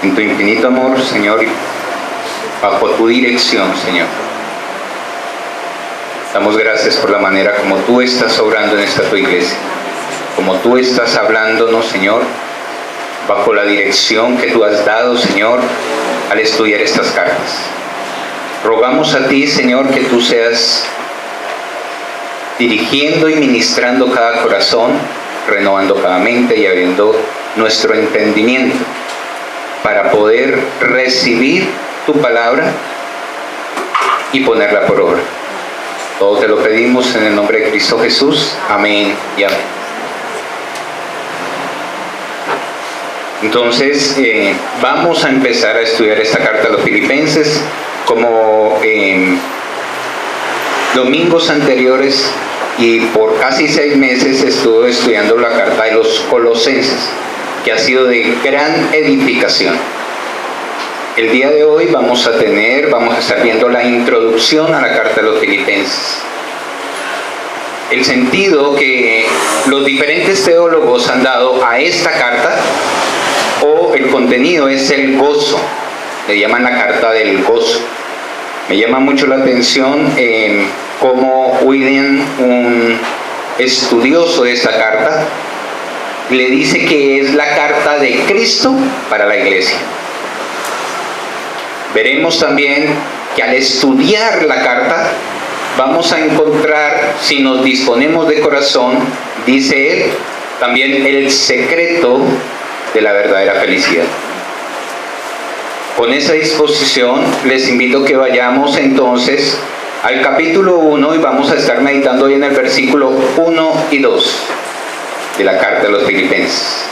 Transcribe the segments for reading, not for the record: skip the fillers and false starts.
En tu infinito amor, Señor, y bajo tu dirección, Señor. Damos gracias por la manera como tú estás obrando en esta tu iglesia, como tú estás hablándonos, Señor, bajo la dirección que tú has dado, Señor, al estudiar estas cartas. Rogamos a ti, Señor, que tú seas dirigiendo y ministrando cada corazón, renovando cada mente y abriendo nuestro entendimiento para poder recibir tu palabra y ponerla por obra. Todo te lo pedimos en el nombre de Cristo Jesús. Amén y amén. Entonces, vamos a empezar a estudiar esta carta a los Filipenses. Como domingos anteriores y por casi 6 meses estuve estudiando la carta de los Colosenses, que ha sido de gran edificación. El día de hoy vamos a estar viendo la introducción a la carta de los Filipenses. El sentido que los diferentes teólogos han dado a esta carta, o el contenido, es el gozo. Le llaman la carta del gozo. Me llama mucho la atención cómo William, un estudioso de esta carta, le dice que es la carta de Cristo para la iglesia. Veremos también que al estudiar la carta vamos a encontrar, si nos disponemos de corazón, dice él, también el secreto de la verdadera felicidad. Con esa disposición les invito a que vayamos entonces al capítulo 1 y vamos a estar meditando hoy en el versículo 1 y 2 de la carta de los Filipenses.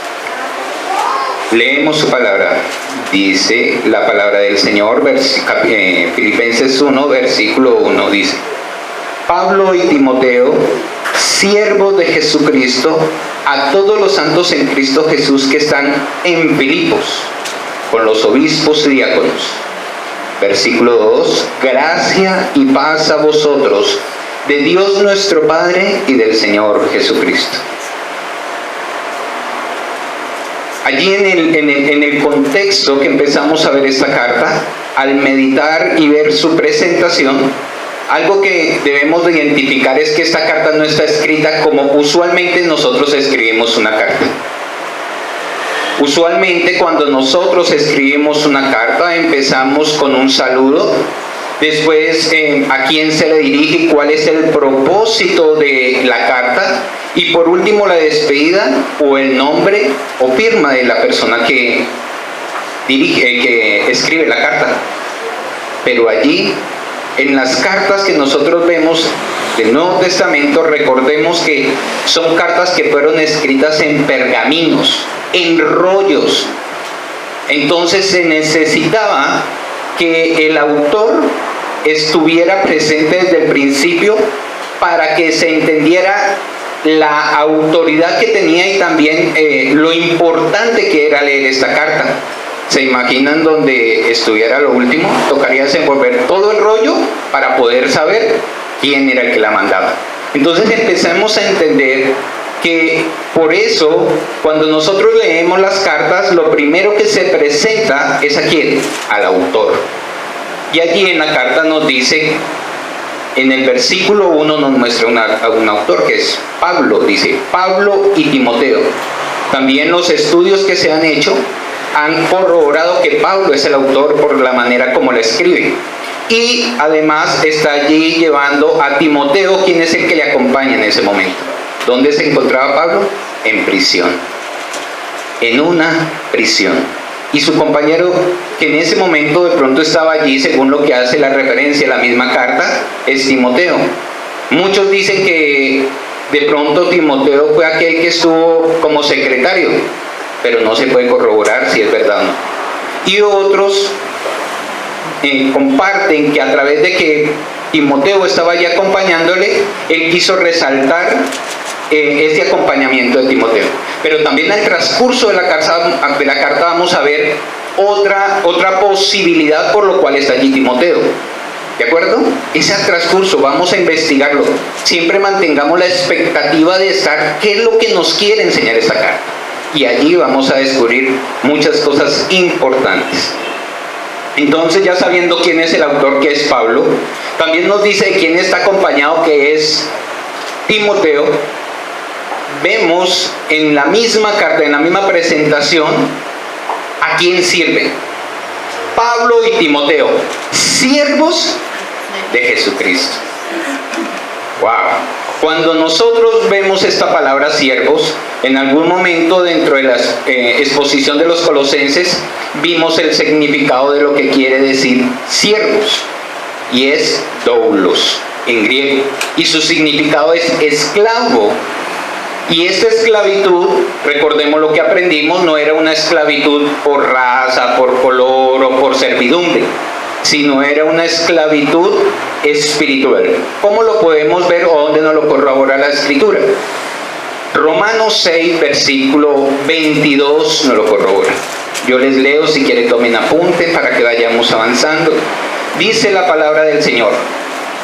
Leemos su palabra. Dice la palabra del Señor, Filipenses 1, versículo 1, dice: Pablo y Timoteo, siervos de Jesucristo, a todos los santos en Cristo Jesús que están en Filipos, con los obispos y diáconos. Versículo 2: gracia y paz a vosotros, de Dios nuestro Padre y del Señor Jesucristo. Allí en el contexto que empezamos a ver esta carta, al meditar y ver su presentación, algo que debemos de identificar es que esta carta no está escrita como usualmente nosotros escribimos una carta. Usualmente cuando nosotros escribimos una carta empezamos con un saludo, después a quién se le dirige y cuál es el propósito de la carta, y por último la despedida o el nombre o firma de la persona que escribe la carta. Pero allí, en las cartas que nosotros vemos del Nuevo Testamento, recordemos que son cartas que fueron escritas en pergaminos, en rollos. Entonces se necesitaba que el autor estuviera presente desde el principio para que se entendiera la autoridad que tenía y también lo importante que era leer esta carta. ¿Se imaginan donde estuviera lo último? Tocaría desenvolver todo el rollo para poder saber quién era el que la mandaba. Entonces empezamos a entender que por eso cuando nosotros leemos las cartas, lo primero que se presenta es a quién, al autor. Y allí en la carta nos dice, en el versículo 1 nos muestra un autor que es Pablo, dice Pablo y Timoteo. También los estudios que se han hecho han corroborado que Pablo es el autor por la manera como la escribe. Y además está allí llevando a Timoteo, quien es el que le acompaña en ese momento. ¿Dónde se encontraba Pablo? En prisión. En una prisión. Y su compañero, que en ese momento de pronto estaba allí, según lo que hace la referencia a la misma carta, es Timoteo. Muchos dicen que de pronto Timoteo fue aquel que estuvo como secretario, pero no se puede corroborar si es verdad o no. Y otros comparten que a través de que Timoteo estaba allí acompañándole, él quiso resaltar ese acompañamiento de Timoteo. Pero también al transcurso de la carta vamos a ver otra posibilidad por lo cual está allí Timoteo. ¿De acuerdo? Ese transcurso vamos a investigarlo. Siempre mantengamos la expectativa de estar, ¿qué es lo que nos quiere enseñar esta carta? y allí vamos a descubrir muchas cosas importantes. Entonces, ya sabiendo quién es el autor, que es Pablo, también nos dice de quién está acompañado, que es Timoteo. Vemos en la misma carta, en la misma presentación, a quién sirven. Pablo y Timoteo, siervos de Jesucristo. Wow. Cuando nosotros vemos esta palabra siervos, en algún momento dentro de la exposición de los Colosenses, vimos el significado de lo que quiere decir siervos, y es doulos en griego, y su significado es esclavo. Y esta esclavitud, recordemos lo que aprendimos, no era una esclavitud por raza, por color o por servidumbre, sino era una esclavitud espiritual. ¿Cómo lo podemos ver o dónde nos lo corrobora la Escritura? Romanos 6, versículo 22 nos lo corrobora. Yo les leo, si quieren tomen apunte para que vayamos avanzando. Dice la palabra del Señor: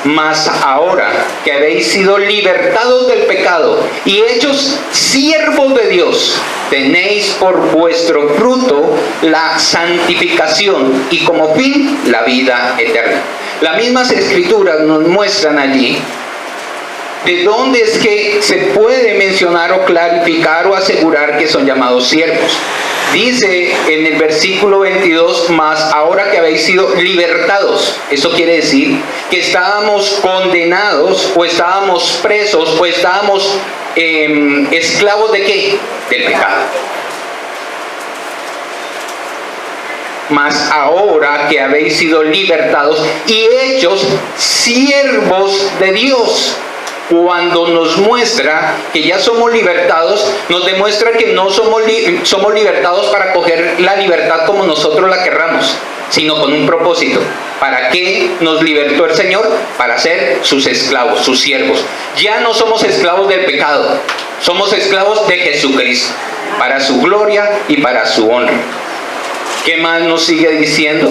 mas ahora que habéis sido libertados del pecado y hechos siervos de Dios, tenéis por vuestro fruto la santificación y como fin la vida eterna. Las mismas escrituras nos muestran allí de dónde es que se puede mencionar o clarificar o asegurar que son llamados siervos. Dice en el versículo 22, mas ahora que habéis sido libertados. Eso quiere decir que estábamos condenados, o estábamos presos, o estábamos esclavos de ¿qué? Del pecado. Mas ahora que habéis sido libertados y hechos siervos de Dios. Cuando nos muestra que ya somos libertados, nos demuestra que no somos libertados para coger la libertad como nosotros la querramos, sino con un propósito. ¿Para qué nos libertó el Señor? Para ser sus esclavos, sus siervos. Ya no somos esclavos del pecado, somos esclavos de Jesucristo, para su gloria y para su honra. ¿Qué más nos sigue diciendo?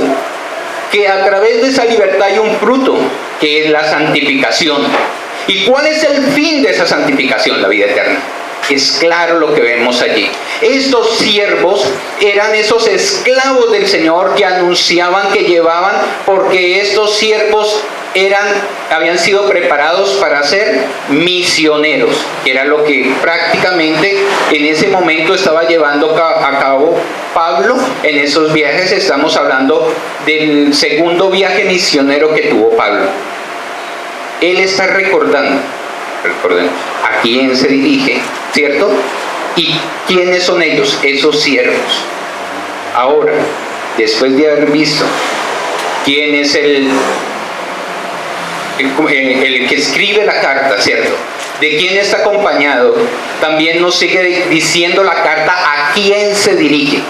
Que a través de esa libertad hay un fruto, que es la santificación. ¿Y cuál es el fin de esa santificación? La vida eterna. Es claro lo que vemos allí. Estos siervos eran esos esclavos del Señor que anunciaban, que llevaban, porque estos siervos habían sido preparados para ser misioneros, que era lo que prácticamente en ese momento estaba llevando a cabo Pablo en esos viajes. Estamos hablando del segundo viaje misionero que tuvo Pablo. Él está recordemos, a quién se dirige, ¿cierto? ¿Y quiénes son ellos? Esos siervos. Ahora, después de haber visto quién es el que escribe la carta, ¿cierto? De quién está acompañado, también nos sigue diciendo la carta a quién se dirige.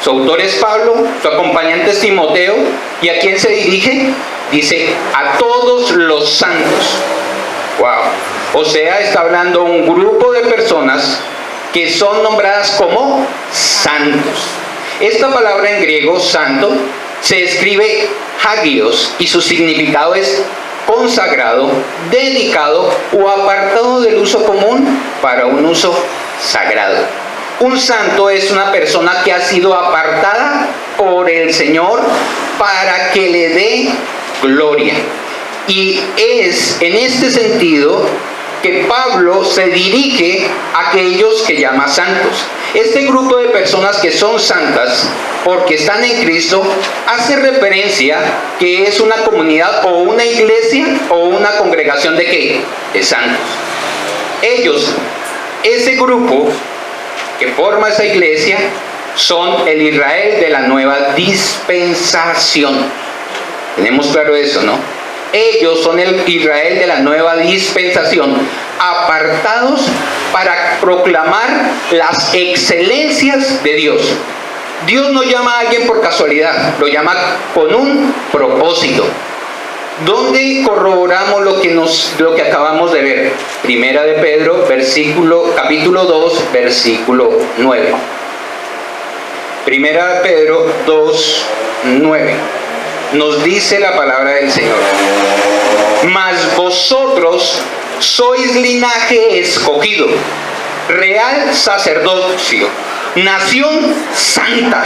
Su autor es Pablo, su acompañante es Timoteo, ¿y a quién se dirige? Dice, a todos los santos. Wow. O sea, está hablando un grupo de personas que son nombradas como santos. Esta palabra en griego, santo, se escribe hagios, y su significado es consagrado, dedicado o apartado del uso común para un uso sagrado. Un santo es una persona que ha sido apartada por el Señor para que le dé gloria. Y es en este sentido que Pablo se dirige a aquellos que llama santos. Este grupo de personas que son santas porque están en Cristo hace referencia que es una comunidad o una iglesia o una congregación de ¿qué? De santos. Ellos, ese grupo que forma esa iglesia, son el Israel de la nueva dispensación. Tenemos claro eso, ¿no? Ellos son el Israel de la nueva dispensación, apartados para proclamar las excelencias de Dios. Dios no llama a alguien por casualidad, lo llama con un propósito. ¿Dónde corroboramos lo que acabamos de ver? Primera de Pedro, capítulo 2, versículo 9. Primera de Pedro 2, 9. Nos dice la palabra del Señor: mas vosotros sois linaje escogido, real sacerdocio, nación santa,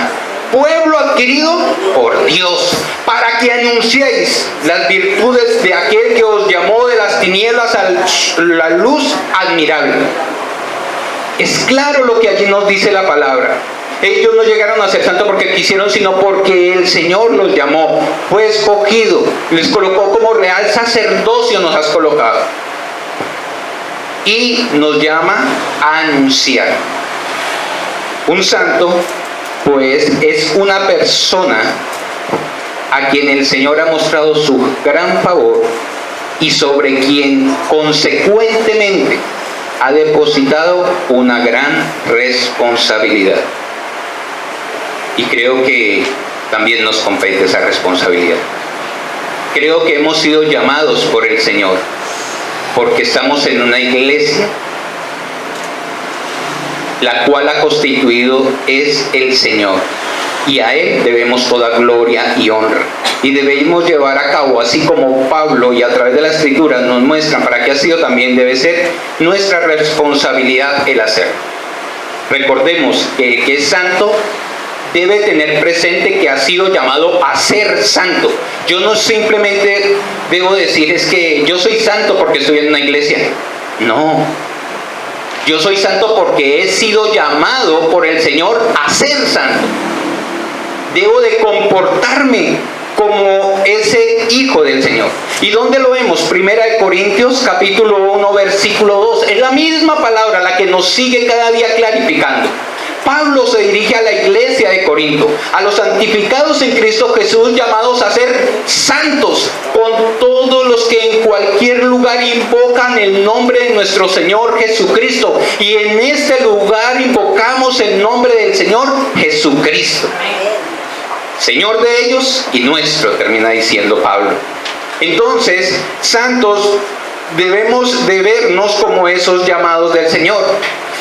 pueblo adquirido por Dios, para que anunciéis las virtudes de aquel que os llamó de las tinieblas a la luz admirable. Es claro lo que allí nos dice la palabra. Ellos no llegaron a ser santos porque quisieron, sino porque el Señor los llamó, fue escogido, les colocó como real sacerdocio, nos has colocado. Y nos llama a anunciar. Un santo, pues, es una persona a quien el Señor ha mostrado su gran favor y sobre quien consecuentemente ha depositado una gran responsabilidad. Y creo que también nos compete esa responsabilidad. Creo que hemos sido llamados por el Señor, porque estamos en una iglesia la cual ha constituido es el Señor, y a Él debemos toda gloria y honra, y debemos llevar a cabo, así como Pablo y a través de la Escritura nos muestran para qué ha sido, también debe ser nuestra responsabilidad el hacerlo. Recordemos que el que es santo debe tener presente que ha sido llamado a ser santo. Yo no simplemente debo decir es que yo soy santo porque estoy en una iglesia. No. Yo soy santo porque he sido llamado por el Señor a ser santo. Debo de comportarme como ese hijo del Señor. ¿Y dónde lo vemos? Primera de Corintios capítulo 1 versículo 2. Es la misma palabra la que nos sigue cada día clarificando. Pablo se dirige a la iglesia de Corinto, a los santificados en Cristo Jesús, llamados a ser santos, con todos los que en cualquier lugar invocan el nombre de nuestro Señor Jesucristo. Y en este lugar invocamos el nombre del Señor Jesucristo, Señor de ellos y nuestro, termina diciendo Pablo. Entonces, santos debemos de vernos como esos llamados del Señor.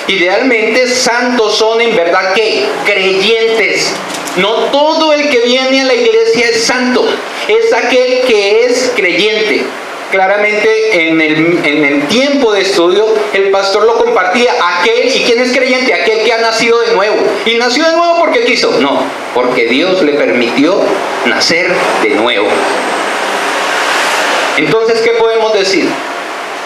Idealmente, santos son en verdad que creyentes. No todo el que viene a la iglesia es santo, es aquel que es creyente. Claramente en el tiempo de estudio el pastor lo compartía. ¿Y quién es creyente? Aquel que ha nacido de nuevo. ¿Y nació de nuevo porque quiso? No, porque Dios le permitió nacer de nuevo. Entonces, ¿qué podemos decir?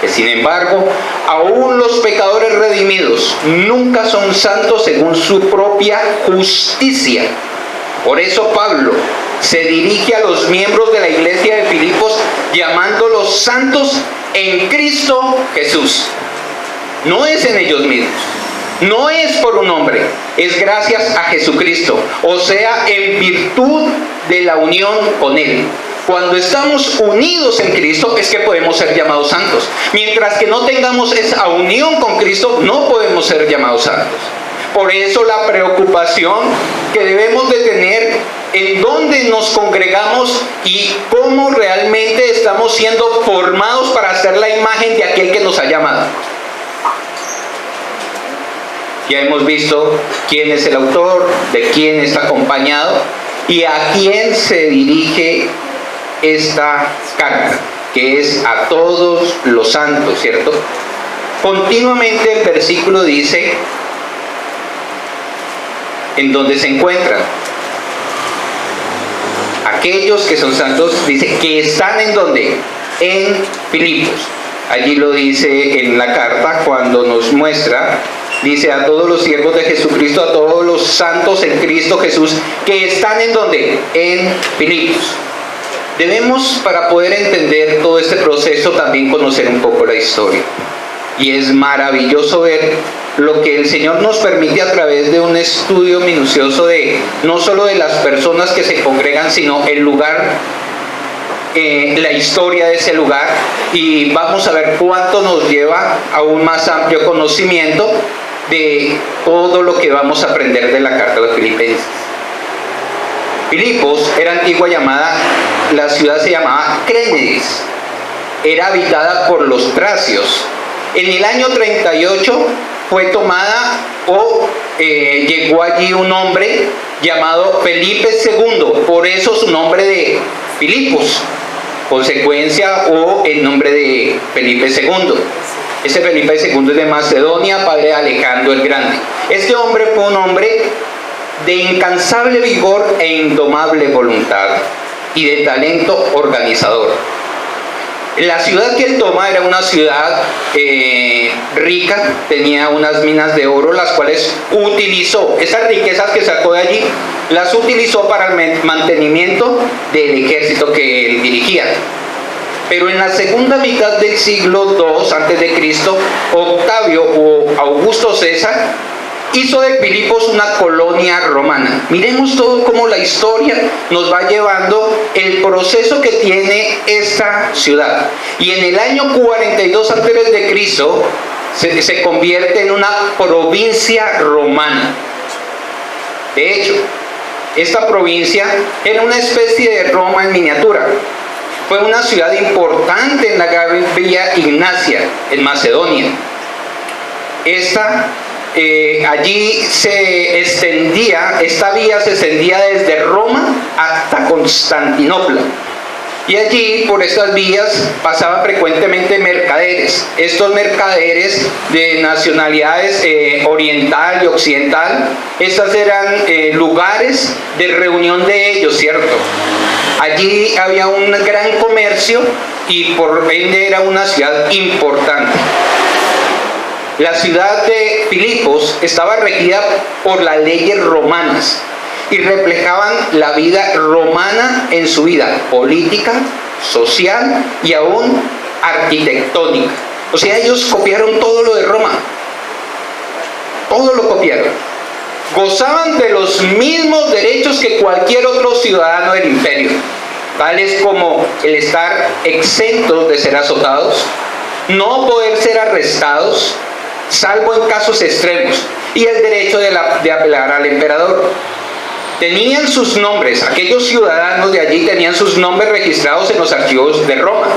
Que sin embargo, aún los pecadores redimidos nunca son santos según su propia justicia. Por eso Pablo se dirige a los miembros de la iglesia de Filipos llamándolos santos en Cristo Jesús. No es en ellos mismos, no es por un hombre, es gracias a Jesucristo, o sea, en virtud de la unión con Él. Cuando estamos unidos en Cristo es que podemos ser llamados santos. Mientras que no tengamos esa unión con Cristo, no podemos ser llamados santos. Por eso la preocupación que debemos de tener en dónde nos congregamos y cómo realmente estamos siendo formados para hacer la imagen de aquel que nos ha llamado. Ya hemos visto quién es el autor, de quién está acompañado y a quién se dirige esta carta, que es a todos los santos, ¿cierto? Continuamente el versículo dice en donde se encuentran aquellos que son santos, dice que están en donde, en Filipos. Allí lo dice en la carta cuando nos muestra, dice a todos los siervos de Jesucristo, a todos los santos en Cristo Jesús, que están en donde, en Filipos. Debemos, para poder entender todo este proceso, también conocer un poco la historia. Y es maravilloso ver lo que el Señor nos permite a través de un estudio minucioso de no solo de las personas que se congregan, sino el lugar, la historia de ese lugar. Y vamos a ver cuánto nos lleva a un más amplio conocimiento de todo lo que vamos a aprender de la carta de los Filipenses. Filipos era antigua llamada, la ciudad se llamaba Crénides, era habitada por los tracios. En el año 38 fue tomada llegó allí un hombre llamado Felipe II, por eso su nombre de Filipos, consecuencia o el nombre de Felipe II. Ese Felipe II es de Macedonia, padre de Alejandro el Grande. Este hombre fue un hombre de incansable vigor e indomable voluntad y de talento organizador. La ciudad que él toma era una ciudad rica, tenía unas minas de oro, las cuales utilizó, esas riquezas que sacó de allí, las utilizó para el mantenimiento del ejército que él dirigía. Pero en la segunda mitad del siglo II a.C., Octavio o Augusto César hizo de Filipos una colonia romana. Miremos todo cómo la historia nos va llevando el proceso que tiene esta ciudad. Y en el año 42 a.C. se convierte en una provincia romana. De hecho, esta provincia era una especie de Roma en miniatura. Fue una ciudad importante en la Gran Vía Ignacia, en Macedonia. Allí esta vía se extendía desde Roma hasta Constantinopla. Y allí, por estas vías, pasaban frecuentemente mercaderes. Estos mercaderes de nacionalidades oriental y occidental, estas eran lugares de reunión de ellos, ¿cierto? Allí había un gran comercio y por ende era una ciudad importante. La ciudad de Filipos estaba regida por las leyes romanas y reflejaban la vida romana en su vida política, social y aún arquitectónica. O sea, ellos copiaron todo lo de Roma. Todo lo copiaron. Gozaban de los mismos derechos que cualquier otro ciudadano del imperio, tales como el estar exentos de ser azotados, no poder ser arrestados, salvo en casos extremos, y el derecho de apelar al emperador. Tenían sus nombres, aquellos ciudadanos de allí tenían sus nombres registrados en los archivos de Roma.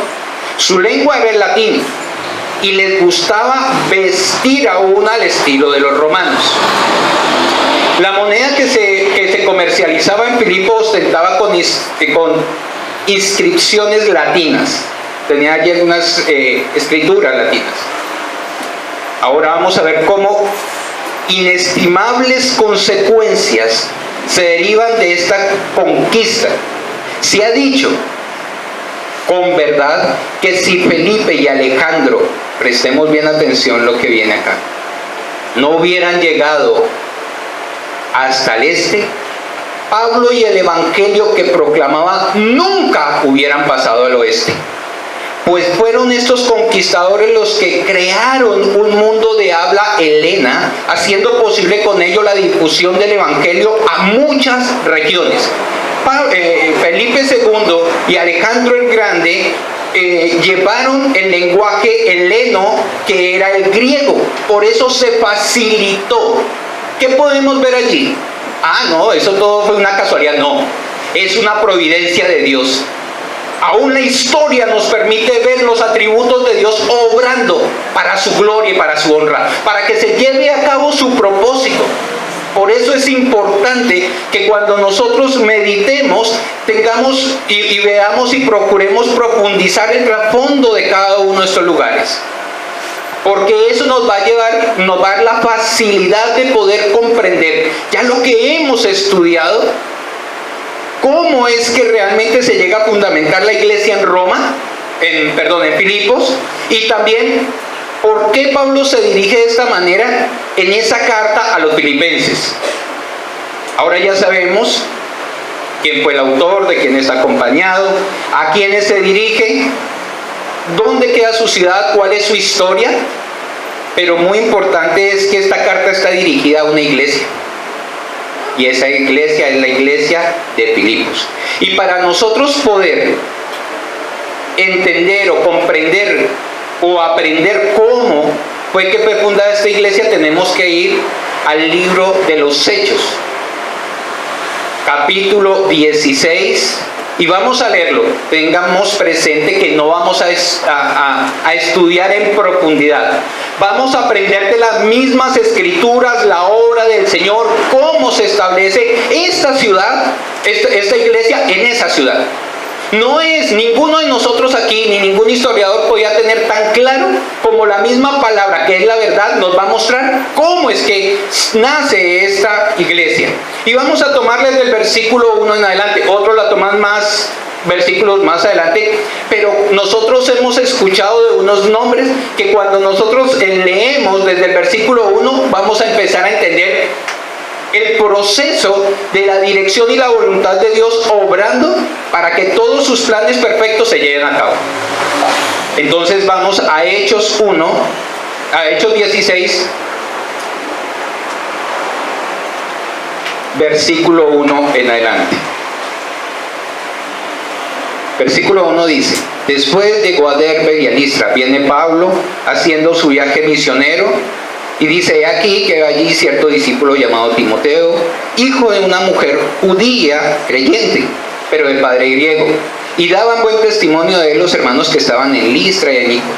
Su lengua era el latín y les gustaba vestir aún al estilo de los romanos. La moneda que se comercializaba en Filipos ostentaba con inscripciones latinas. Tenía allí algunas escrituras latinas. Ahora vamos a ver cómo inestimables consecuencias se derivan de esta conquista. Se ha dicho con verdad que si Felipe y Alejandro, prestemos bien atención lo que viene acá, no hubieran llegado hasta el este, Pablo y el evangelio que proclamaban nunca hubieran pasado al oeste. Pues fueron estos conquistadores los que crearon un mundo de habla helena, haciendo posible con ello la difusión del evangelio a muchas regiones. Felipe II y Alejandro el Grande llevaron el lenguaje heleno, que era el griego. Por eso se facilitó. ¿Qué podemos ver allí? No, eso todo fue una casualidad. No, es una providencia de Dios. Aún la historia nos permite ver los atributos de Dios obrando para su gloria y para su honra, para que se lleve a cabo su propósito. Por eso es importante que cuando nosotros meditemos, tengamos y veamos y procuremos profundizar el trasfondo de cada uno de estos lugares. Porque eso nos va a dar la facilidad de poder comprender ya lo que hemos estudiado. ¿Cómo es que realmente se llega a fundamentar la iglesia en en Filipos? Y también, ¿por qué Pablo se dirige de esta manera en esa carta a los filipenses? Ahora ya sabemos quién fue el autor, de quién está acompañado, a quiénes se dirige, dónde queda su ciudad, cuál es su historia. Pero muy importante es que esta carta está dirigida a una iglesia. Y esa iglesia es la iglesia de Filipos. Y para nosotros poder entender o comprender o aprender cómo fue que fue fundada esta iglesia, tenemos que ir al libro de los Hechos, capítulo 16, y vamos a leerlo. Tengamos presente que no vamos a estudiar en profundidad. Vamos a aprender de las mismas escrituras, la obra del Señor, cómo se establece esta ciudad, esta iglesia en esa ciudad. Ninguno de nosotros aquí, ni ningún historiador podía tener tan claro como la misma palabra, que es la verdad, nos va a mostrar cómo es que nace esta iglesia. Y vamos a tomarles del versículo 1 en adelante, otros la toman versículos más adelante, pero nosotros hemos escuchado de unos nombres que cuando nosotros leemos desde el versículo 1 vamos a empezar a entender el proceso de la dirección y la voluntad de Dios obrando para que todos sus planes perfectos se lleven a cabo. Entonces vamos a Hechos 16, versículo 1 en adelante. Versículo 1 dice: después llegó a Derbe y a Listra. Viene Pablo haciendo su viaje misionero y dice: he aquí que allí cierto discípulo llamado Timoteo, hijo de una mujer judía creyente, pero de padre griego, y daban buen testimonio de él los hermanos que estaban en Listra y en Iconio.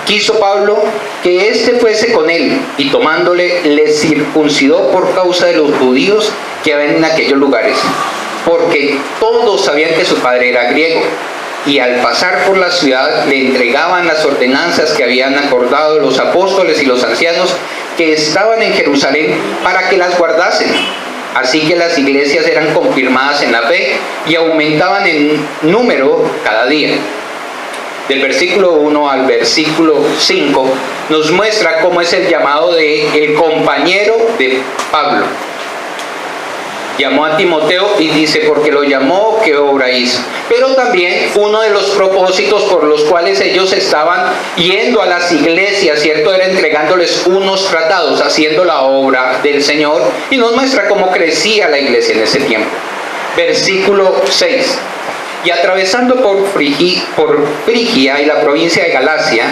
Quiso Pablo que éste fuese con él, y tomándole le circuncidó por causa de los judíos que habían en aquellos lugares, porque todos sabían que su padre era griego, y al pasar por la ciudad le entregaban las ordenanzas que habían acordado los apóstoles y los ancianos que estaban en Jerusalén para que las guardasen. Así que las iglesias eran confirmadas en la fe y aumentaban en número cada día. Del versículo 1 al versículo 5 nos muestra cómo es el llamado de el compañero de Pablo. Llamó a Timoteo y dice: porque lo llamó, ¿qué obra hizo? Pero también uno de los propósitos por los cuales ellos estaban yendo a las iglesias, ¿cierto?, era entregándoles unos tratados, haciendo la obra del Señor, y nos muestra cómo crecía la iglesia en ese tiempo. Versículo 6. Y atravesando por Frigia y la provincia de Galacia,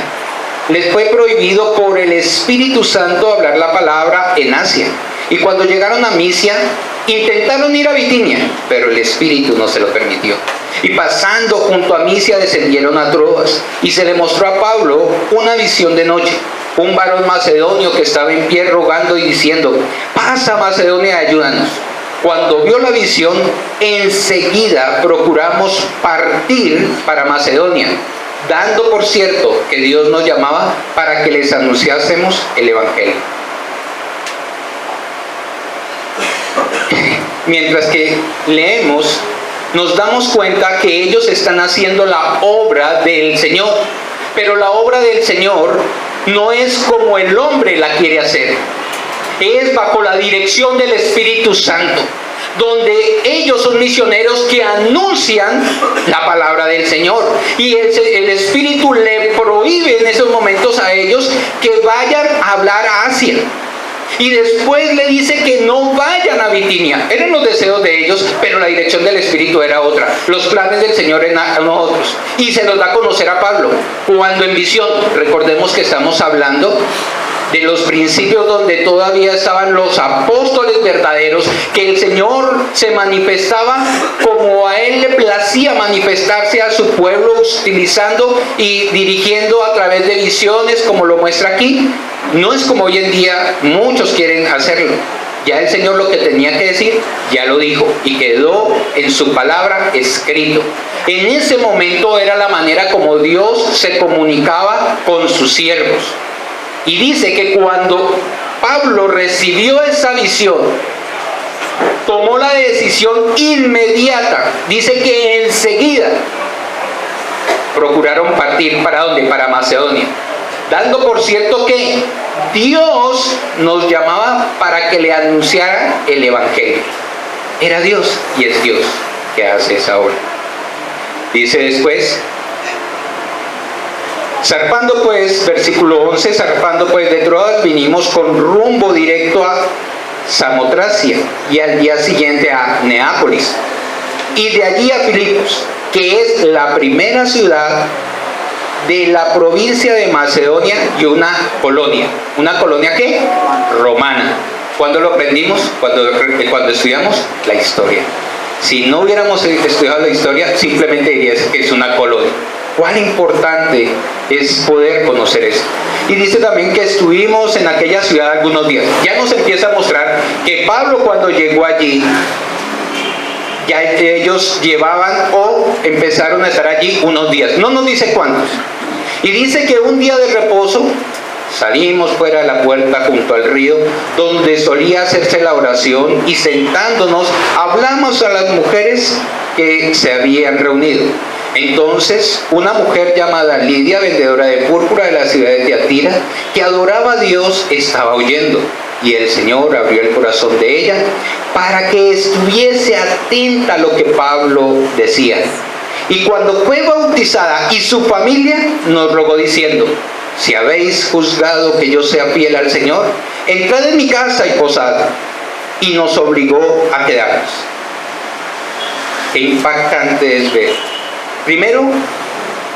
les fue prohibido por el Espíritu Santo hablar la palabra en Asia. Y cuando llegaron a Misia, intentaron ir a Bitinia, pero el Espíritu no se lo permitió. Y pasando junto a Misia descendieron a Troas, y se le mostró a Pablo una visión de noche. Un varón macedonio que estaba en pie rogando y diciendo: pasa Macedonia, ayúdanos. Cuando vio la visión, enseguida procuramos partir para Macedonia, dando por cierto que Dios nos llamaba para que les anunciásemos el Evangelio. Mientras que leemos, nos damos cuenta que ellos están haciendo la obra del Señor, pero la obra del Señor no es como el hombre la quiere hacer, es bajo la dirección del Espíritu Santo, donde ellos son misioneros que anuncian la palabra del Señor, y el Espíritu le prohíbe en esos momentos a ellos que vayan a hablar a Asia. Y después le dice que no vayan a Bitinia. Eran los deseos de ellos, pero la dirección del Espíritu era otra. Los planes del Señor eran otros. Y se los da a conocer a Pablo. Cuando en visión, recordemos que estamos hablando de los principios donde todavía estaban los apóstoles verdaderos, que el Señor se manifestaba como a Él le placía manifestarse a su pueblo, utilizando y dirigiendo a través de visiones, como lo muestra aquí. No es como hoy en día muchos quieren hacerlo. Ya el Señor lo que tenía que decir, ya lo dijo, y quedó en su palabra escrito. En ese momento era la manera como Dios se comunicaba con sus siervos. Y dice que cuando Pablo recibió esa visión, tomó la decisión inmediata. Dice que enseguida procuraron partir. ¿Para dónde? Para Macedonia. Dando por cierto que Dios nos llamaba para que le anunciara el Evangelio. Era Dios y es Dios que hace esa obra. Dice después: zarpando pues, versículo 11, zarpando pues de Troas, vinimos con rumbo directo a Samotracia y al día siguiente a Neápolis, y de allí a Filipos, que es la primera ciudad de la provincia de Macedonia y una colonia. ¿Una colonia qué? Romana. ¿Cuándo lo aprendimos? Cuando estudiamos la historia. Si no hubiéramos estudiado la historia, simplemente dirías que es una colonia. Cuán importante es poder conocer esto. Y dice también que estuvimos en aquella ciudad algunos días. Ya nos empieza a mostrar que Pablo, cuando llegó allí, ya ellos llevaban o empezaron a estar allí unos días. No nos dice cuántos. Y dice que un día de reposo salimos fuera de la puerta junto al río donde solía hacerse la oración, y sentándonos hablamos a las mujeres que se habían reunido. Entonces una mujer llamada Lidia, vendedora de púrpura de la ciudad de Tiatira, que adoraba a Dios, estaba oyendo, y el Señor abrió el corazón de ella para que estuviese atenta a lo que Pablo decía. Y cuando fue bautizada y su familia, nos rogó diciendo: si habéis juzgado que yo sea fiel al Señor, entrad en mi casa y posad. Y nos obligó a quedarnos. Qué impactante es ver. Primero,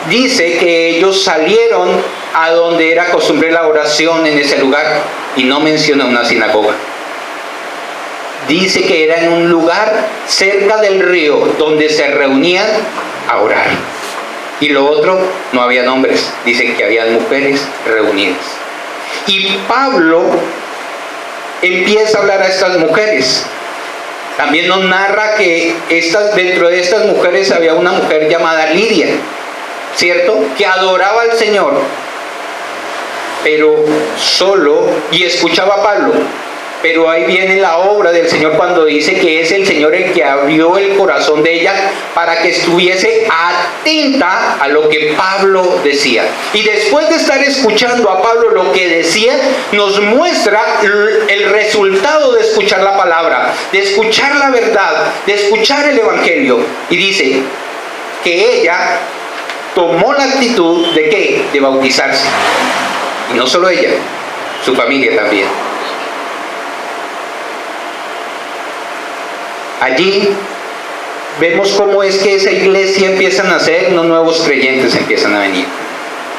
dice que ellos salieron a donde era costumbre la oración en ese lugar, y no menciona una sinagoga. Dice que era en un lugar cerca del río donde se reunían a orar. Y lo otro, no había nombres, dicen que habían mujeres reunidas. Y Pablo empieza a hablar a estas mujeres. También nos narra que dentro de estas mujeres había una mujer llamada Lidia, ¿cierto? Que adoraba al Señor, pero solo, y escuchaba a Pablo. Pero ahí viene la obra del Señor cuando dice que es el Señor el que abrió el corazón de ella para que estuviese atenta a lo que Pablo decía. Y después de estar escuchando a Pablo lo que decía, nos muestra el resultado de escuchar la palabra, de escuchar la verdad, de escuchar el Evangelio. Y dice que ella tomó la actitud de ¿qué? De bautizarse. Y no solo ella, su familia también. Allí vemos cómo es que esa iglesia empieza a nacer, unos nuevos creyentes empiezan a venir.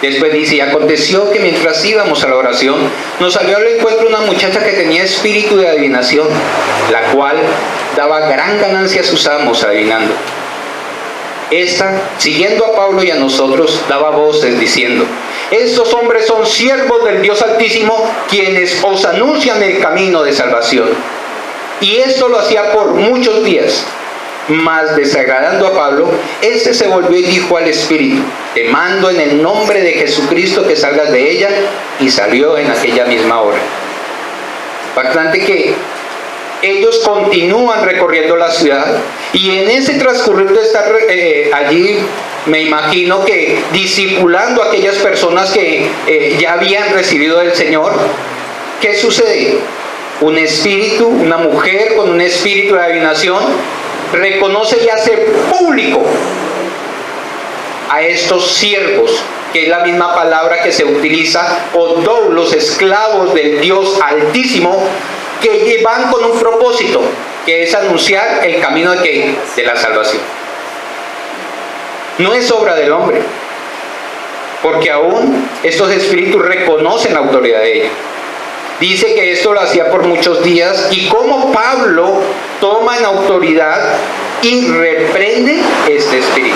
Después dice: y aconteció que mientras íbamos a la oración, nos salió al encuentro una muchacha que tenía espíritu de adivinación, la cual daba gran ganancia a sus amos adivinando. Esta, siguiendo a Pablo y a nosotros, daba voces diciendo: estos hombres son siervos del Dios Altísimo, quienes os anuncian el camino de salvación. Y esto lo hacía por muchos días. Mas desagradando a Pablo, éste se volvió y dijo al espíritu: te mando en el nombre de Jesucristo que salgas de ella. Y salió en aquella misma hora. Bastante que ellos continúan recorriendo la ciudad, y en ese transcurrir de estar allí, me imagino que discipulando a aquellas personas que ya habían recibido del Señor, ¿qué sucede? Un espíritu, una mujer con un espíritu de adivinación, reconoce y hace público a estos siervos, que es la misma palabra que se utiliza, o los esclavos del Dios Altísimo, que van con un propósito, que es anunciar el camino de la salvación. No es obra del hombre, porque aún estos espíritus reconocen la autoridad de ellos. Dice que esto lo hacía por muchos días, y como Pablo toma en autoridad y reprende este espíritu.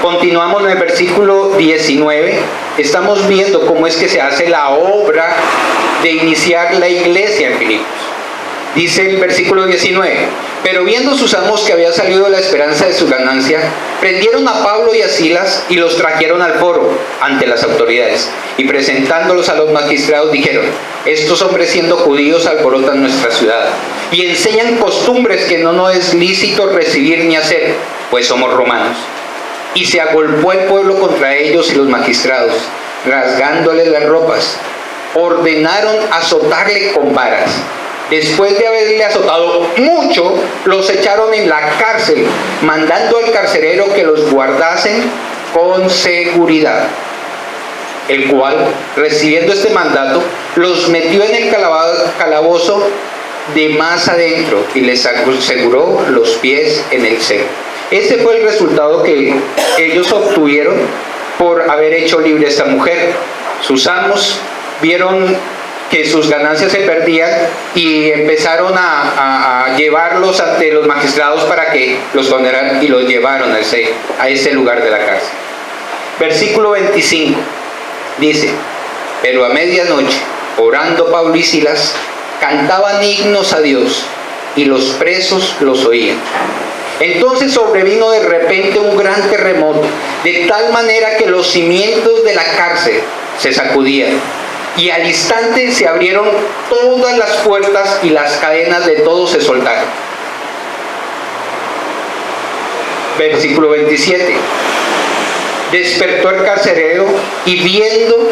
Continuamos en el versículo 19. Estamos viendo cómo es que se hace la obra de iniciar la iglesia en Filipos. Dice el versículo 19: pero viendo sus amos que había salido la esperanza de su ganancia, prendieron a Pablo y a Silas y los trajeron al foro ante las autoridades, y presentándolos a los magistrados dijeron: estos hombres, siendo judíos, alborotan nuestra ciudad y enseñan costumbres que no nos es lícito recibir ni hacer, pues somos romanos. Y se agolpó el pueblo contra ellos y los magistrados, rasgándoles las ropas, ordenaron azotarle con varas. Después de haberle azotado mucho, los echaron en la cárcel, mandando al carcelero que los guardasen con seguridad, el cual, recibiendo este mandato, los metió en el calabozo de más adentro y les aseguró los pies en el seco. Este fue el resultado que ellos obtuvieron por haber hecho libre a esta mujer. Sus amos vieron que sus ganancias se perdían y empezaron a llevarlos ante los magistrados para que los condenaran, y los llevaron a ese lugar de la cárcel. Versículo 25 dice: pero a medianoche, orando Pablo y Silas, cantaban himnos a Dios, y los presos los oían. Entonces sobrevino de repente un gran terremoto, de tal manera que los cimientos de la cárcel se sacudían, y al instante se abrieron todas las puertas y las cadenas de todos se soltaron. Versículo 27. Despertó el carcelero y viendo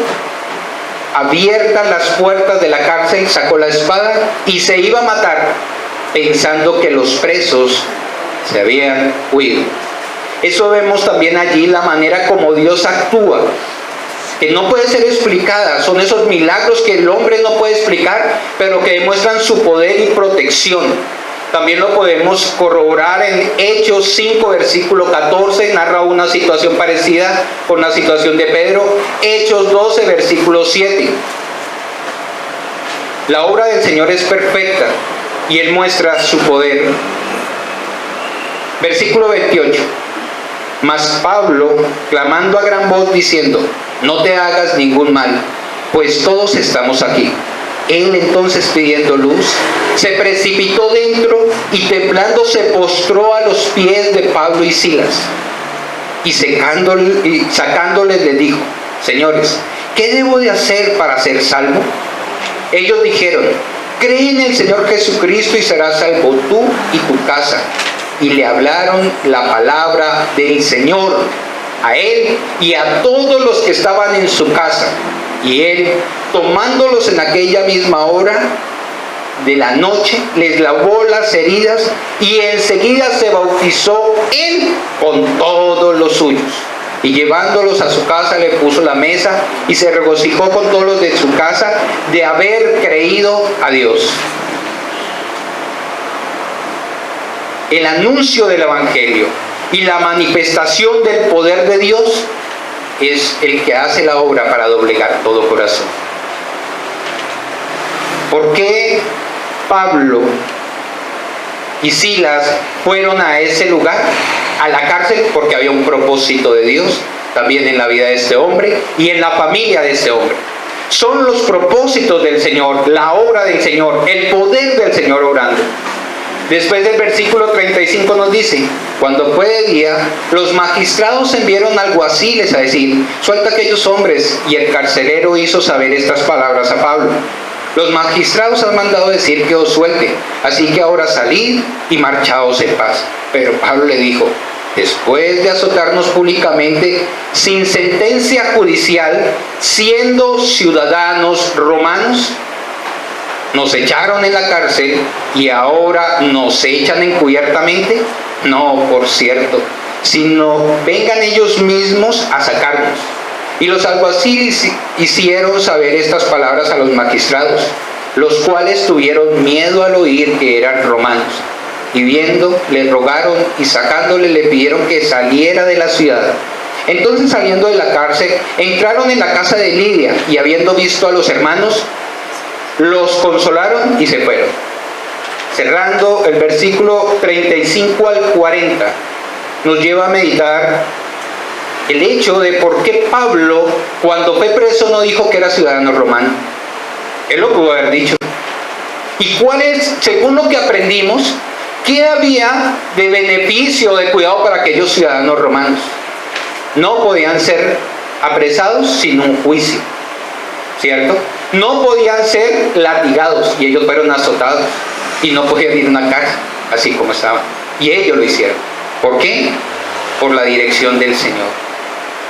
abiertas las puertas de la cárcel, sacó la espada y se iba a matar, pensando que los presos se habían huido. Eso vemos también allí, la manera como Dios actúa, que no puede ser explicada. Son esos milagros que el hombre no puede explicar, pero que demuestran su poder y protección. También lo podemos corroborar en Hechos 5, versículo 14, narra una situación parecida con la situación de Pedro. Hechos 12, versículo 7. La obra del Señor es perfecta y Él muestra su poder. Versículo 28. Mas Pablo, clamando a gran voz, diciendo: no te hagas ningún mal, pues todos estamos aquí. Él entonces, pidiendo luz, se precipitó dentro y temblando se postró a los pies de Pablo y Silas. Y sacándoles les dijo: señores, ¿qué debo de hacer para ser salvo? Ellos dijeron: cree en el Señor Jesucristo y serás salvo tú y tu casa. Y le hablaron la palabra del Señor a él y a todos los que estaban en su casa. Y él, tomándolos en aquella misma hora de la noche, les lavó las heridas y enseguida se bautizó él con todos los suyos. Y llevándolos a su casa le puso la mesa y se regocijó con todos los de su casa de haber creído a Dios. El anuncio del Evangelio y la manifestación del poder de Dios es el que hace la obra para doblegar todo corazón. ¿Por qué Pablo y Silas fueron a ese lugar, a la cárcel? Porque había un propósito de Dios también en la vida de este hombre y en la familia de este hombre. Son los propósitos del Señor, la obra del Señor, el poder del Señor obrando. Después del versículo 35 nos dice: cuando fue de día, los magistrados enviaron alguaciles a decir: suelta a aquellos hombres. Y el carcelero hizo saber estas palabras a Pablo: los magistrados han mandado decir que os suelte, así que ahora salid y marchaos en paz. Pero Pablo le dijo: después de azotarnos públicamente, sin sentencia judicial, siendo ciudadanos romanos, nos echaron en la cárcel y ahora nos echan encubiertamente. No, por cierto, sino vengan ellos mismos a sacarnos. Y los alguaciles hicieron saber estas palabras a los magistrados, los cuales tuvieron miedo al oír que eran romanos. Y viendo, le rogaron y sacándole le pidieron que saliera de la ciudad. Entonces, saliendo de la cárcel, entraron en la casa de Lidia y habiendo visto a los hermanos, los consolaron y se fueron. Cerrando el versículo 35 al 40, nos lleva a meditar el hecho de por qué Pablo, cuando fue preso, no dijo que era ciudadano romano. Él lo pudo haber dicho. ¿Y cuál es, según lo que aprendimos, qué había de beneficio, de cuidado para aquellos ciudadanos romanos? No podían ser apresados sin un juicio, ¿cierto? No podían ser latigados y ellos fueron azotados y no podían ir a una cárcel así como estaban, y ellos lo hicieron. ¿Por qué? Por la dirección del Señor,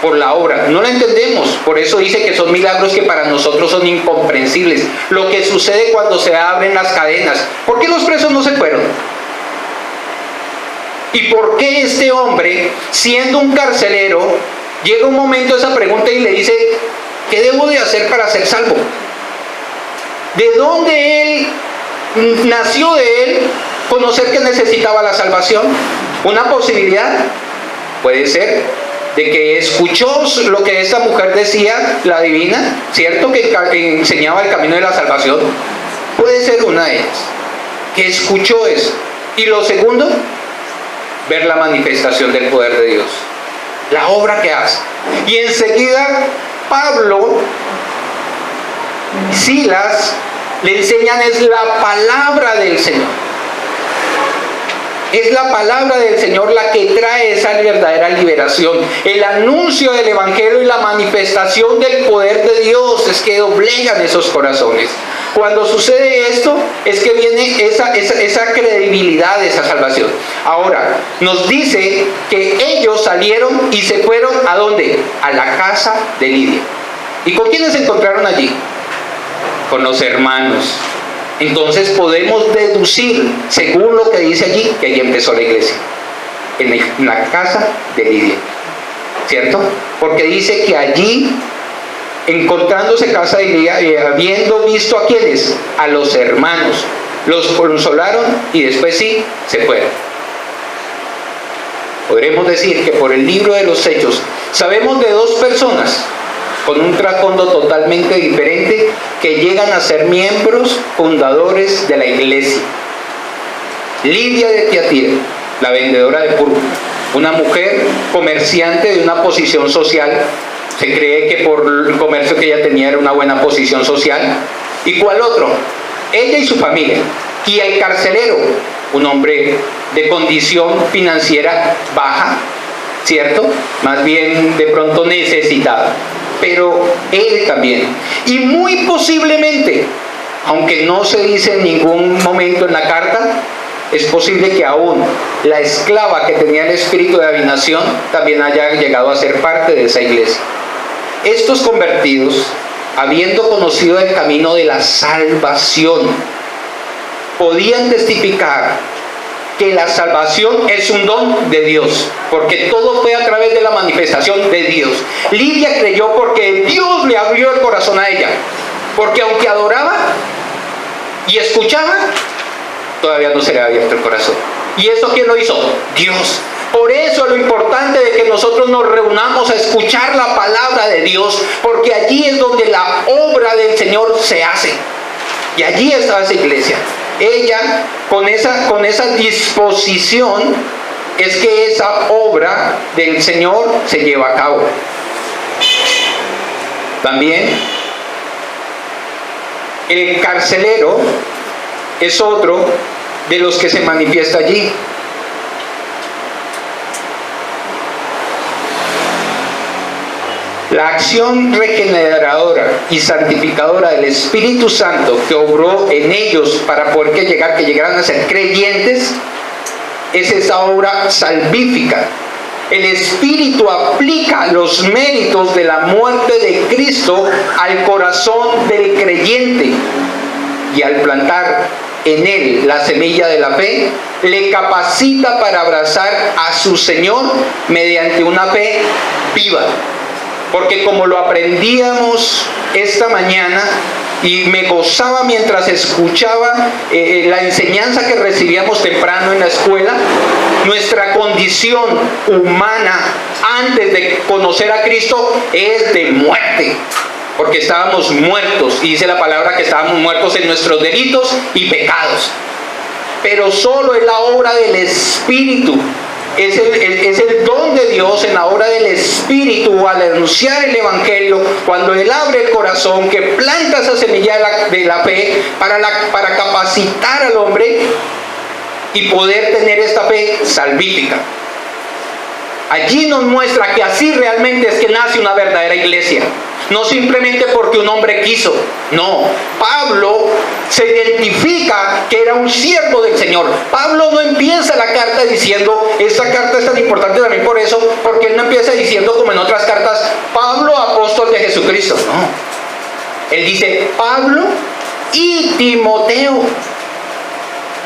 por la obra. No la entendemos, por eso dice que son milagros que para nosotros son incomprensibles. Lo que sucede cuando se abren las cadenas. ¿Por qué los presos no se fueron? ¿Y por qué este hombre, siendo un carcelero, llega un momento a esa pregunta y le dice: ¿qué debo de hacer para ser salvo? ¿De dónde él nació de él conocer que necesitaba la salvación? Una posibilidad puede ser de que escuchó lo que esta mujer decía, la divina, ¿cierto? Que enseñaba el camino de la salvación. Puede ser una de ellas, que escuchó eso. Y lo segundo, ver la manifestación del poder de Dios, la obra que hace. Y enseguida Pablo y Silas le enseñan es la palabra del Señor. Es la palabra del Señor la que trae esa verdadera liberación. El anuncio del Evangelio y la manifestación del poder de Dios es que doblegan esos corazones. Cuando sucede esto, es que viene esa credibilidad de esa salvación. Ahora, nos dice que ellos salieron y se fueron, ¿a dónde? A la casa de Lidia. ¿Y con quiénes se encontraron allí? Con los hermanos. Entonces podemos deducir, según lo que dice allí, que allí empezó la iglesia, en la casa de Lidia, ¿cierto? Porque dice que allí, encontrándose casa de Lidia, y habiendo visto a quienes, a los hermanos, los consolaron y después sí, se fueron. Podremos decir que por el libro de los Hechos sabemos de dos personas con un trasfondo totalmente diferente, que llegan a ser miembros fundadores de la iglesia. Lidia de Tiatira, la vendedora de púrpura, una mujer comerciante de una posición social. Se cree que por el comercio que ella tenía era una buena posición social. ¿Y cuál otro? Ella y su familia. Y el carcelero, un hombre de condición financiera baja, ¿cierto? Más bien de pronto necesitado. Pero él también. Y muy posiblemente, aunque no se dice en ningún momento en la carta, es posible que aún la esclava que tenía el espíritu de adivinación también haya llegado a ser parte de esa iglesia. Estos convertidos, habiendo conocido el camino de la salvación, podían testificar que la salvación es un don de Dios, porque todo fue a través de la manifestación de Dios. Lidia creyó porque Dios le abrió el corazón a ella, porque aunque adoraba y escuchaba, todavía no se le había abierto el corazón. ¿Y eso quién lo hizo? Dios. Por eso es lo importante de que nosotros nos reunamos a escuchar la palabra de Dios, porque allí es donde la obra del Señor se hace. Y allí está esa iglesia. Ella, con esa disposición, es que esa obra del Señor se lleva a cabo. También, el carcelero es otro de los que se manifiesta allí. La acción regeneradora y santificadora del Espíritu Santo que obró en ellos para poder que llegaran a ser creyentes, es esa obra salvífica. El Espíritu aplica los méritos de la muerte de Cristo al corazón del creyente, y al plantar en él la semilla de la fe, le capacita para abrazar a su Señor mediante una fe viva. Porque como lo aprendíamos esta mañana, y me gozaba mientras escuchaba la enseñanza que recibíamos temprano en la escuela, nuestra condición humana antes de conocer a Cristo es de muerte, porque estábamos muertos, y dice la palabra que estábamos muertos en nuestros delitos y pecados. Pero solo es la obra del Espíritu. Es el don de Dios en la obra del Espíritu al anunciar el Evangelio, cuando Él abre el corazón, que planta esa semilla de la fe para capacitar al hombre y poder tener esta fe salvífica. Allí nos muestra que así realmente es que nace una verdadera iglesia. No simplemente porque un hombre quiso. No, Pablo se identifica que era un siervo del Señor. Pablo no empieza la carta diciendo, esta carta es tan importante también por eso, porque él no empieza diciendo como en otras cartas, Pablo, apóstol de Jesucristo. No, él dice, Pablo y Timoteo.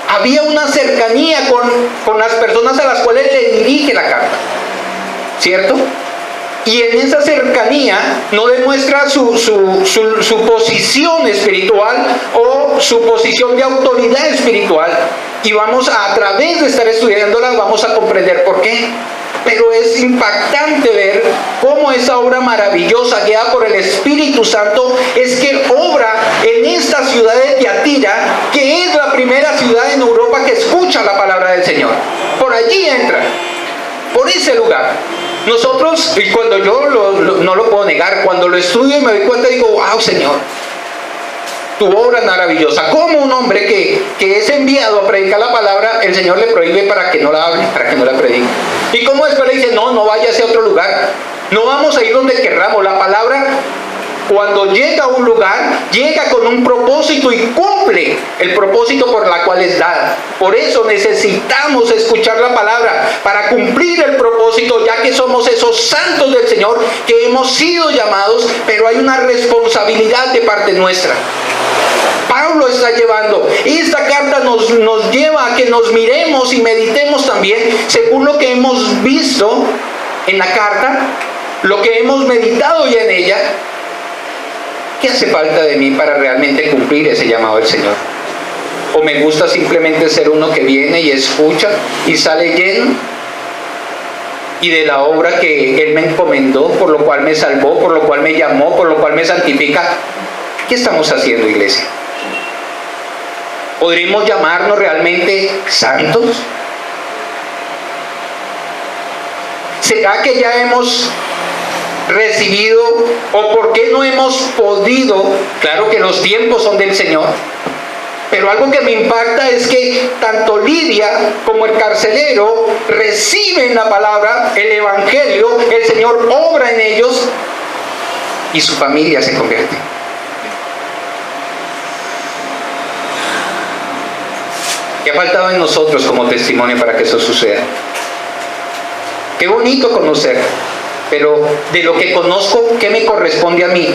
Había una cercanía con las personas a las cuales le dirige la carta, ¿cierto? Y en esa cercanía no demuestra su posición espiritual o su posición de autoridad espiritual. Y vamos a través de estar estudiándola, vamos a comprender por qué. Pero es impactante ver cómo esa obra maravillosa guiada por el Espíritu Santo es que obra en esta ciudad de Tiatira, que es la primera ciudad en Europa que escucha la palabra del Señor. Por allí entra, por ese lugar. Nosotros, y cuando yo no lo puedo negar, cuando lo estudio y me doy cuenta, digo, wow, Señor, tu obra maravillosa. Como un hombre que es enviado a predicar la palabra, el Señor le prohíbe para que no la hable, para que no la predique. Y como después le dice, no vaya hacia otro lugar. No vamos a ir donde querramos. La palabra, cuando llega a un lugar, llega con un propósito y cumple el propósito por la cual es dada. Por eso necesitamos escuchar la palabra para cumplir el propósito, ya que somos esos santos del Señor que hemos sido llamados, pero hay una responsabilidad de parte nuestra. Pablo está llevando, esta carta nos lleva a que nos miremos y meditemos también, según lo que hemos visto en la carta, lo que hemos meditado ya en ella. ¿Qué hace falta de mí para realmente cumplir ese llamado del Señor? ¿O me gusta simplemente ser uno que viene y escucha y sale lleno? Y de la obra que Él me encomendó, por lo cual me salvó, por lo cual me llamó, por lo cual me santifica. ¿Qué estamos haciendo, iglesia? ¿Podríamos llamarnos realmente santos? ¿Será que ya hemos recibido, o por qué no hemos podido? Claro que los tiempos son del Señor, pero algo que me impacta es que tanto Lidia como el carcelero reciben la palabra, el evangelio, el Señor obra en ellos y su familia se convierte. ¿Qué ha faltado en nosotros como testimonio para que eso suceda? Qué bonito conocer, pero de lo que conozco, ¿qué me corresponde a mí?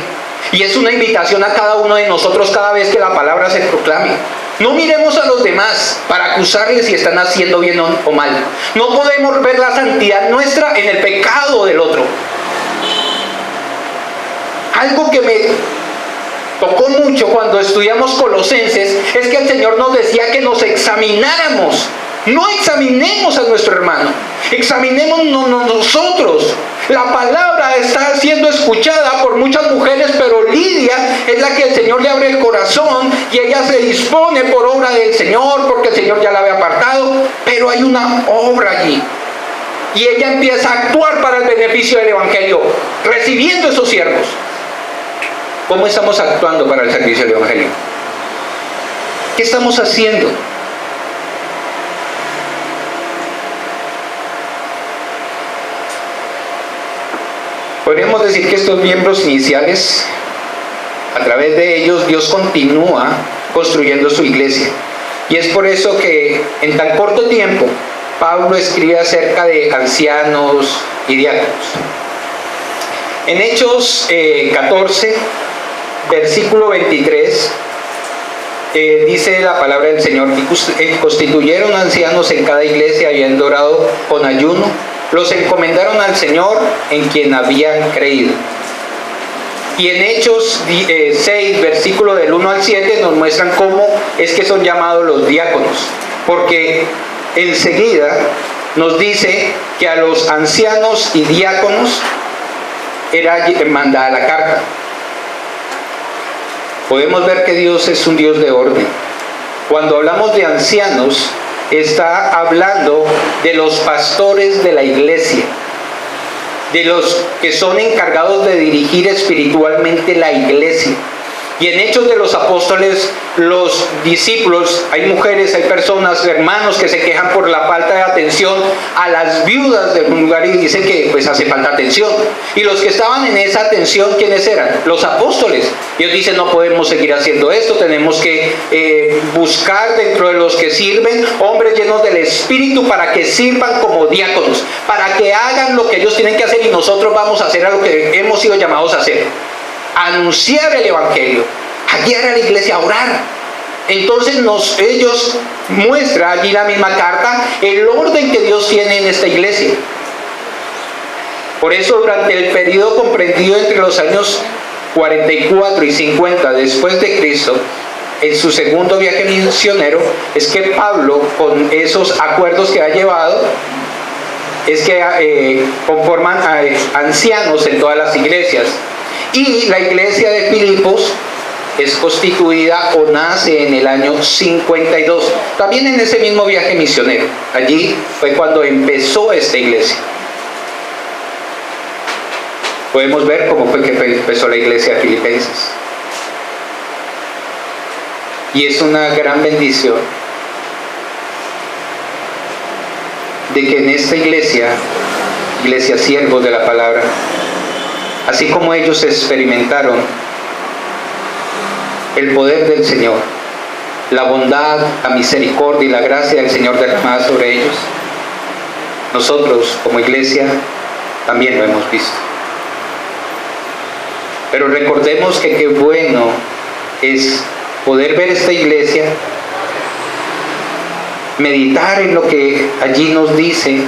Y es una invitación a cada uno de nosotros cada vez que la palabra se proclame. No miremos a los demás para acusarles si están haciendo bien o mal. No podemos ver la santidad nuestra en el pecado del otro. Algo que me tocó mucho cuando estudiamos Colosenses es que el Señor nos decía que nos examináramos. No examinemos a nuestro hermano, examinémonos nosotros. La palabra está siendo escuchada por muchas mujeres, pero Lidia es la que el Señor le abre el corazón y ella se dispone por obra del Señor, porque el Señor ya la había apartado, pero hay una obra allí. Y ella empieza a actuar para el beneficio del Evangelio, recibiendo esos siervos. ¿Cómo estamos actuando para el servicio del Evangelio? ¿Qué estamos haciendo? Podríamos decir que estos miembros iniciales, a través de ellos, Dios continúa construyendo su iglesia. Y es por eso que en tan corto tiempo, Pablo escribe acerca de ancianos y diáconos. En Hechos 14, versículo 23, dice la palabra del Señor: y constituyeron ancianos en cada iglesia, habiendo orado con ayuno, los encomendaron al Señor en quien habían creído. Y en Hechos 6, versículo del 1 al 7, nos muestran cómo es que son llamados los diáconos, porque enseguida nos dice que a los ancianos y diáconos era mandada la carta. Podemos ver que Dios es un Dios de orden. Cuando hablamos de ancianos, está hablando de los pastores de la iglesia, de los que son encargados de dirigir espiritualmente la iglesia. Y en Hechos de los Apóstoles, los discípulos, hay mujeres, hay personas, hermanos que se quejan por la falta de atención a las viudas del lugar y dicen que pues hace falta atención. Y los que estaban en esa atención, ¿quiénes eran? Los apóstoles. Ellos dicen: no podemos seguir haciendo esto, tenemos que buscar dentro de los que sirven hombres llenos del Espíritu para que sirvan como diáconos, para que hagan lo que ellos tienen que hacer, y nosotros vamos a hacer a lo que hemos sido llamados a hacer: anunciar el Evangelio, a guiar a la iglesia, a orar. Entonces ellos muestran allí la misma carta el orden que Dios tiene en esta iglesia. Por eso, durante el periodo comprendido entre los años 44 y 50 después de Cristo, en su segundo viaje misionero, es que Pablo, con esos acuerdos que ha llevado, es que conforman a ancianos en todas las iglesias. Y la iglesia de Filipos es constituida o nace en el año 52, también en ese mismo viaje misionero. Allí fue cuando empezó esta iglesia. Podemos ver cómo fue que empezó la iglesia de Filipenses. Y es una gran bendición de que en esta iglesia siervos de la palabra, así como ellos experimentaron el poder del Señor, la bondad, la misericordia y la gracia del Señor derramada sobre ellos, nosotros como iglesia también lo hemos visto. Pero recordemos que qué bueno es poder ver esta iglesia, meditar en lo que allí nos dice,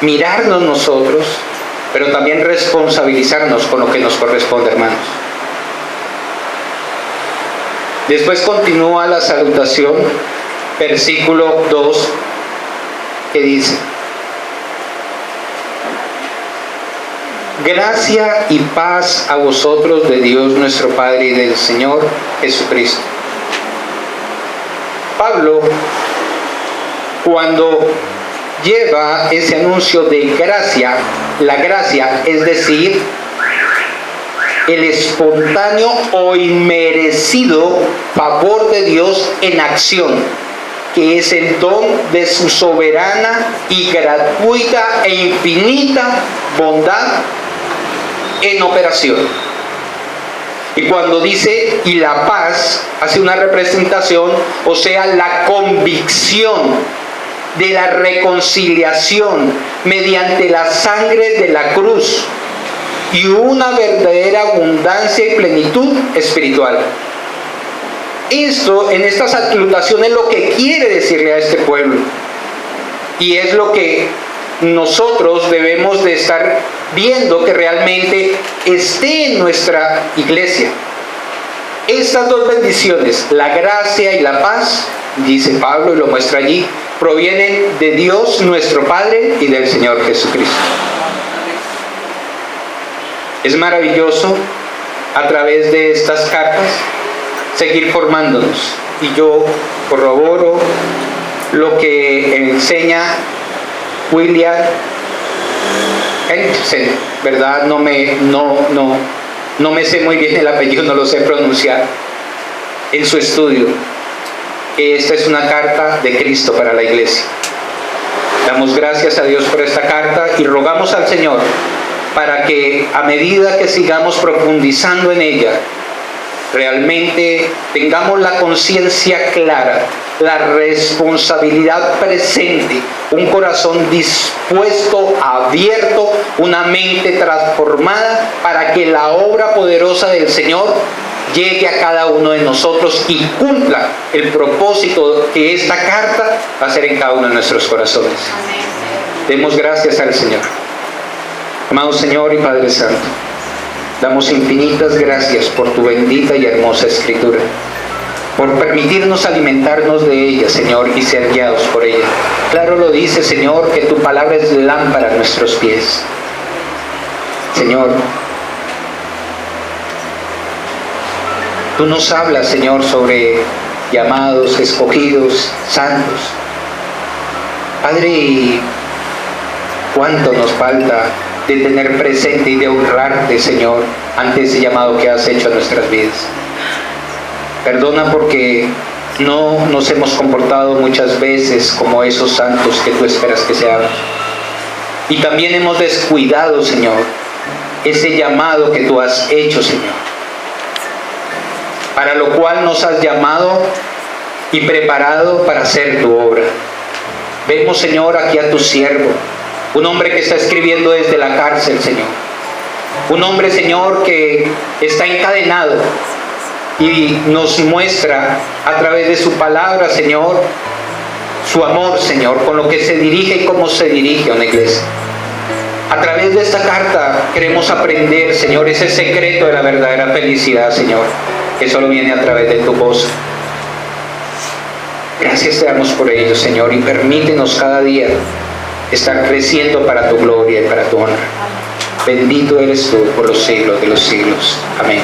mirarnos nosotros, pero también responsabilizarnos con lo que nos corresponde, hermanos. Después continúa la salutación, versículo 2, que dice: gracia y paz a vosotros de Dios nuestro Padre y del Señor Jesucristo. Pablo, cuando lleva ese anuncio de gracia, la gracia, es decir, el espontáneo o inmerecido favor de Dios en acción, que es el don de su soberana y gratuita e infinita bondad en operación. Y cuando dice y la paz, hace una representación, o sea, la convicción de la reconciliación mediante la sangre de la cruz y una verdadera abundancia y plenitud espiritual. Esto, en esta salutación, es lo que quiere decirle a este pueblo, y es lo que nosotros debemos de estar viendo que realmente esté en nuestra iglesia. Estas dos bendiciones, la gracia y la paz, dice Pablo y lo muestra allí, provienen de Dios nuestro Padre y del Señor Jesucristo. Es maravilloso a través de estas cartas seguir formándonos, y yo corroboro lo que enseña William Hendriksen, ¿verdad? No me sé muy bien el apellido, no lo sé pronunciar, en su estudio, que esta es una carta de Cristo para la iglesia. Damos gracias a Dios por esta carta y rogamos al Señor para que a medida que sigamos profundizando en ella, realmente tengamos la conciencia clara, la responsabilidad presente, un corazón dispuesto, abierto, una mente transformada, para que la obra poderosa del Señor llegue a cada uno de nosotros y cumpla el propósito que esta carta va a hacer en cada uno de nuestros corazones. Demos gracias al Señor. Amado Señor y Padre Santo, damos infinitas gracias por tu bendita y hermosa Escritura, por permitirnos alimentarnos de ella, Señor, y ser guiados por ella. Claro lo dice, Señor, que tu palabra es lámpara a nuestros pies. Señor, tú nos hablas, Señor, sobre llamados, escogidos, santos. Padre, y cuánto nos falta de tener presente y de honrarte, Señor, ante ese llamado que has hecho a nuestras vidas. Perdona porque no nos hemos comportado muchas veces como esos santos que tú esperas que seamos. Y también hemos descuidado, Señor, ese llamado que tú has hecho, Señor, para lo cual nos has llamado y preparado para hacer tu obra. Vemos, Señor, aquí a tu siervo, un hombre que está escribiendo desde la cárcel, Señor. Un hombre, Señor, que está encadenado y nos muestra a través de su palabra, Señor, su amor, Señor, con lo que se dirige y cómo se dirige a una iglesia. A través de esta carta queremos aprender, Señor, ese secreto de la verdadera felicidad, Señor, que solo viene a través de tu voz. Gracias te damos por ello, Señor, y permítenos cada día estar creciendo para tu gloria y para tu honra. Bendito eres tú por los siglos de los siglos. Amén.